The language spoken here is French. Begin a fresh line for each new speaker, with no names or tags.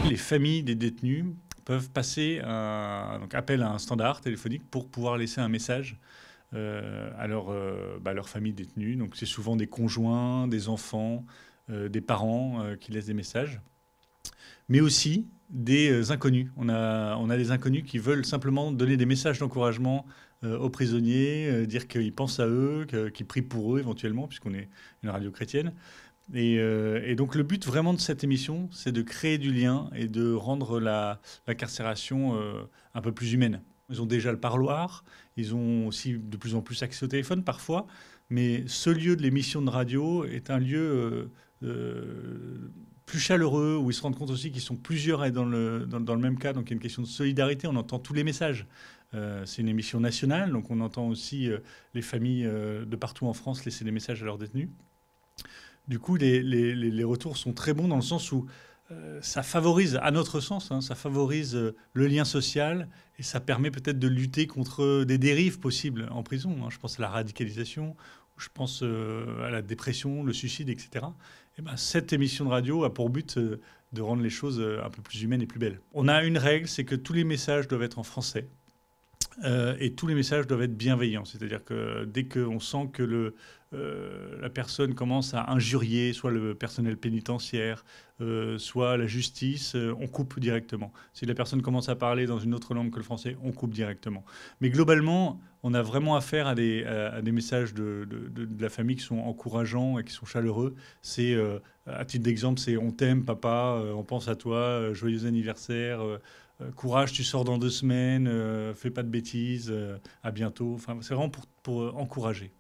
Les familles des détenus peuvent passer donc appel à un standard téléphonique pour pouvoir laisser un message à leur famille détenue. Donc c'est souvent des conjoints, des enfants, des parents qui laissent des messages, mais aussi des inconnus. On a des inconnus qui veulent simplement donner des messages d'encouragement aux prisonniers, dire qu'ils pensent à eux, qu'ils prient pour eux éventuellement, puisqu'on est une radio chrétienne. Et donc le but vraiment de cette émission, c'est de créer du lien et de rendre l'incarcération un peu plus humaine. Ils ont déjà le parloir, ils ont aussi de plus en plus accès au téléphone parfois, mais ce lieu de l'émission de radio est un lieu plus chaleureux, où ils se rendent compte aussi qu'ils sont plusieurs à être dans le même cas, donc il y a une question de solidarité, on entend tous les messages. C'est une émission nationale, donc on entend aussi les familles de partout en France laisser des messages à leurs détenus. Du coup, les retours sont très bons dans le sens où ça favorise, à notre sens, hein, ça favorise le lien social et ça permet peut-être de lutter contre des dérives possibles en prison, hein. Je pense à la radicalisation, je pense à la dépression, le suicide, etc. Et ben, cette émission de radio a pour but de rendre les choses un peu plus humaines et plus belles. On a une règle, c'est que tous les messages doivent être en français. Et tous les messages doivent être bienveillants. C'est-à-dire que dès qu'on sent que la personne commence à injurier soit le personnel pénitentiaire, soit la justice, on coupe directement. Si la personne commence à parler dans une autre langue que le français, on coupe directement. Mais globalement, on a vraiment affaire à des messages de la famille qui sont encourageants et qui sont chaleureux. C'est, à titre d'exemple, c'est «On t'aime, papa, on pense à toi, joyeux anniversaire». Courage, tu sors dans 2 semaines, fais pas de bêtises, à bientôt. Enfin, c'est vraiment pour encourager.